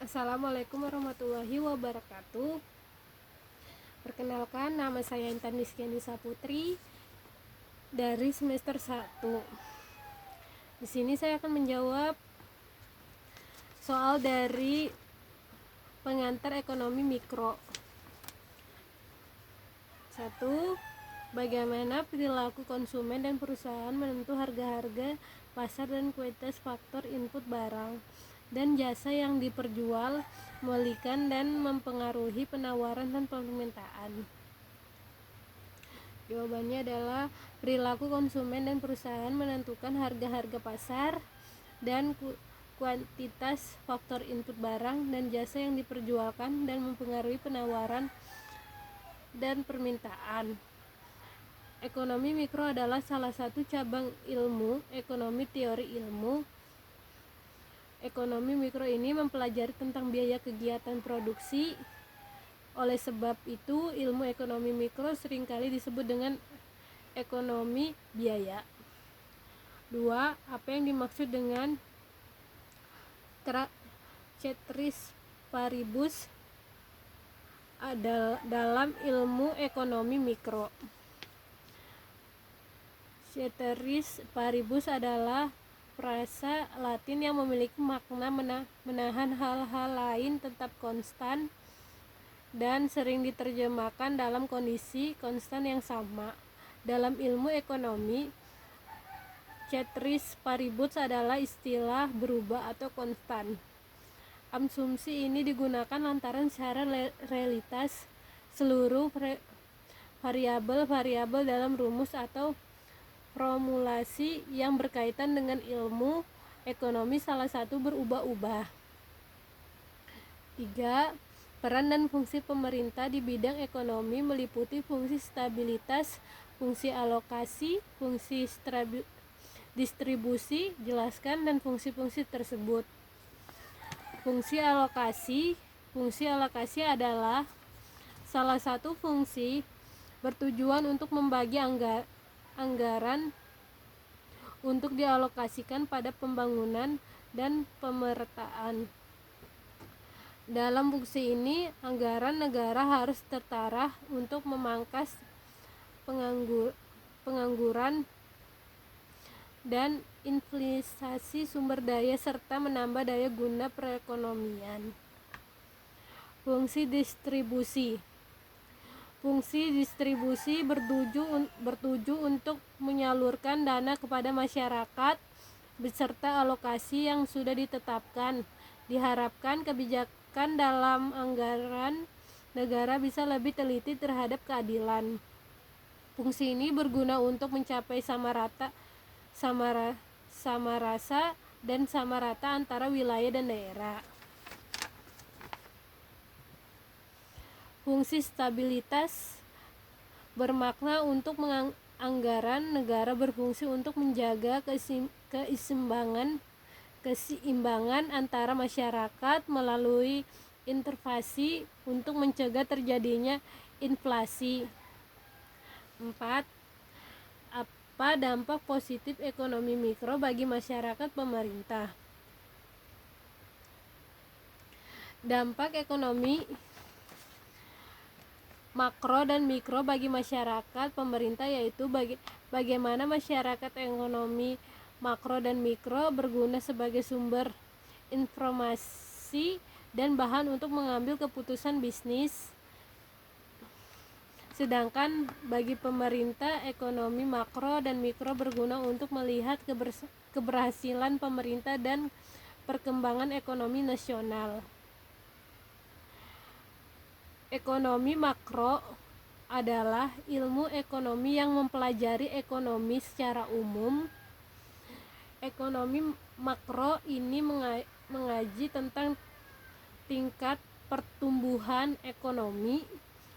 Assalamualaikum warahmatullahi wabarakatuh. Perkenalkan, nama saya Intan Rizkianisa Putri dari semester 1. Di sini saya akan menjawab soal dari pengantar ekonomi mikro. 1. Bagaimana perilaku konsumen dan perusahaan menentu harga-harga pasar dan kuantitas faktor input barang dan jasa yang diperjual belikan dan mempengaruhi penawaran dan permintaan. Jawabannya adalah perilaku konsumen dan perusahaan menentukan harga-harga pasar dan kuantitas faktor input barang dan jasa yang diperjualkan dan mempengaruhi penawaran dan permintaan. Ekonomi mikro adalah salah satu cabang ilmu ekonomi teori ilmu. Ekonomi mikro ini mempelajari tentang biaya kegiatan produksi. Oleh sebab itu, ilmu ekonomi mikro seringkali disebut dengan ekonomi biaya. 2. Apa yang dimaksud dengan ceteris paribus dalam ilmu ekonomi mikro? Ceteris paribus adalah frasa Latin yang memiliki makna menahan hal-hal lain tetap konstan dan sering diterjemahkan dalam kondisi konstan yang sama. Dalam ilmu ekonomi, ceteris paribus adalah istilah berubah atau konstan. Asumsi ini digunakan lantaran secara realitas seluruh variabel-variabel dalam rumus atau formulasi yang berkaitan dengan ilmu ekonomi salah satu berubah-ubah. 3. Peran dan fungsi pemerintah di bidang ekonomi meliputi fungsi stabilitas, fungsi alokasi, fungsi distribusi, jelaskan dan fungsi-fungsi tersebut. Fungsi alokasi adalah salah satu fungsi bertujuan untuk membagi anggaran untuk dialokasikan pada pembangunan dan pemerataan. Dalam fungsi ini, anggaran negara harus terarah untuk memangkas pengangguran dan inflasi sumber daya serta menambah daya guna perekonomian. Fungsi distribusi bertuju untuk menyalurkan dana kepada masyarakat beserta alokasi yang sudah ditetapkan. Diharapkan kebijakan dalam anggaran negara bisa lebih teliti terhadap keadilan. Fungsi ini berguna untuk mencapai sama rasa dan sama rata antara wilayah dan daerah. Fungsi stabilitas bermakna untuk anggaran negara berfungsi untuk menjaga keseimbangan antara masyarakat melalui intervensi untuk mencegah terjadinya inflasi. 4. Apa dampak positif ekonomi mikro bagi masyarakat pemerintah? Dampak ekonomi makro dan mikro bagi masyarakat pemerintah yaitu bagaimana masyarakat ekonomi makro dan mikro berguna sebagai sumber informasi dan bahan untuk mengambil keputusan bisnis. Sedangkan bagi pemerintah, ekonomi makro dan mikro berguna untuk melihat keberhasilan pemerintah dan perkembangan ekonomi nasional. Ekonomi makro adalah ilmu ekonomi yang mempelajari ekonomi secara umum. Ekonomi makro ini mengaji tentang tingkat pertumbuhan ekonomi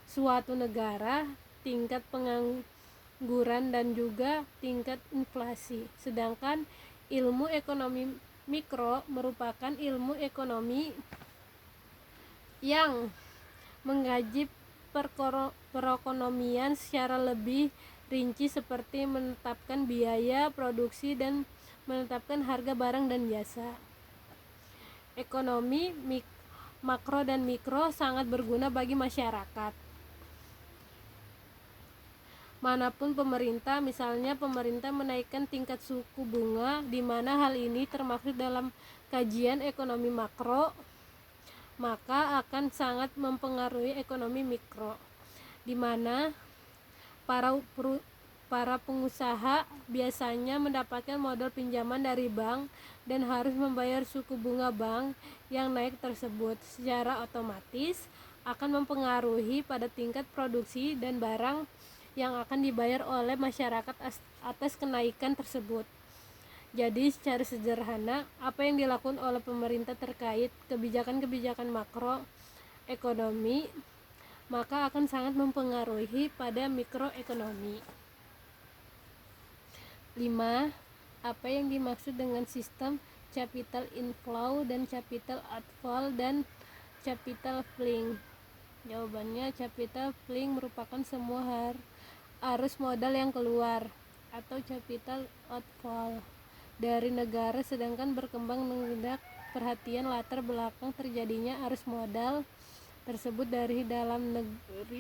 suatu negara, tingkat pengangguran dan juga tingkat inflasi. Sedangkan ilmu ekonomi mikro merupakan ilmu ekonomi yang mengkaji perekonomian secara lebih rinci seperti menetapkan biaya produksi dan menetapkan harga barang dan jasa. Ekonomi makro dan mikro sangat berguna bagi masyarakat manapun pemerintah. Misalnya pemerintah menaikkan tingkat suku bunga, di mana hal ini termaksud dalam kajian ekonomi makro, maka akan sangat mempengaruhi ekonomi mikro, di mana para pengusaha biasanya mendapatkan modal pinjaman dari bank dan harus membayar suku bunga bank yang naik tersebut. Secara otomatis akan mempengaruhi pada tingkat produksi dan barang yang akan dibayar oleh masyarakat atas kenaikan tersebut. Jadi secara sederhana, apa yang dilakukan oleh pemerintah terkait kebijakan-kebijakan makroekonomi maka akan sangat mempengaruhi pada mikroekonomi. 5. Apa yang dimaksud dengan sistem capital inflow dan capital outflow dan capital fling? Jawabannya, capital fling merupakan semua arus modal yang keluar atau capital outflow dari negara, sedangkan berkembang mengendak perhatian latar belakang terjadinya arus modal tersebut dari dalam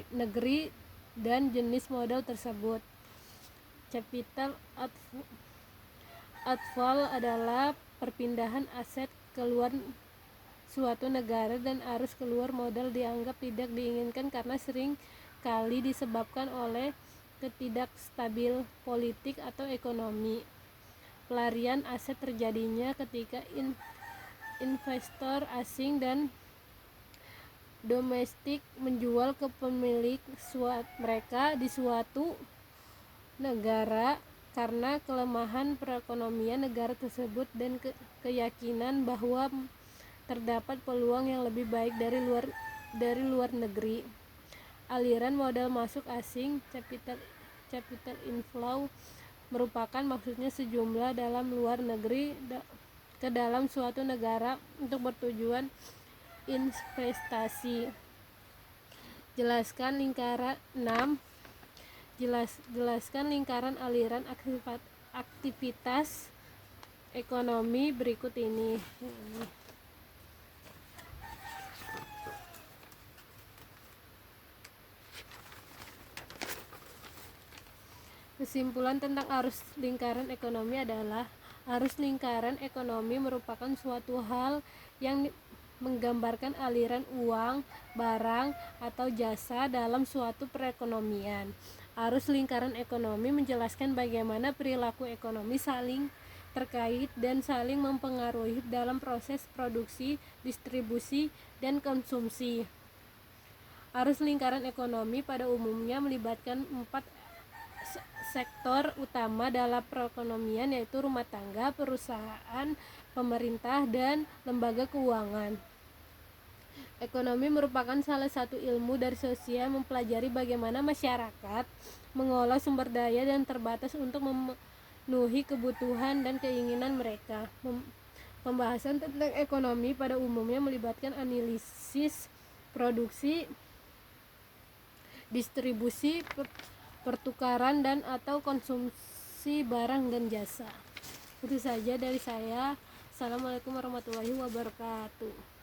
negeri dan jenis modal tersebut. Capital outflow adalah perpindahan aset keluar suatu negara, dan arus keluar modal dianggap tidak diinginkan karena sering kali disebabkan oleh ketidakstabil politik atau ekonomi. Pelarian aset terjadinya ketika investor asing dan domestik menjual ke pemilik mereka di suatu negara karena kelemahan perekonomian negara tersebut dan keyakinan bahwa terdapat peluang yang lebih baik dari luar negeri. Aliran modal masuk asing capital inflow merupakan maksudnya sejumlah dalam luar negeri ke dalam suatu negara untuk bertujuan investasi. Jelaskan lingkaran 6. Jelaskan lingkaran aliran aktivitas ekonomi berikut ini. Kesimpulan tentang arus lingkaran ekonomi adalah arus lingkaran ekonomi merupakan suatu hal yang menggambarkan aliran uang, barang, atau jasa dalam suatu perekonomian. Arus lingkaran ekonomi menjelaskan bagaimana perilaku ekonomi saling terkait dan saling mempengaruhi dalam proses produksi, distribusi, dan konsumsi. Arus lingkaran ekonomi pada umumnya melibatkan 4 sektor utama dalam perekonomian, yaitu rumah tangga, perusahaan, pemerintah, dan lembaga keuangan. Ekonomi merupakan salah satu ilmu dari sosial mempelajari bagaimana masyarakat mengolah sumber daya dan terbatas untuk memenuhi kebutuhan dan keinginan mereka. Pembahasan tentang ekonomi pada umumnya melibatkan analisis produksi, distribusi, pertukaran dan atau konsumsi barang dan jasa. Itu saja dari saya. Assalamualaikum warahmatullahi wabarakatuh.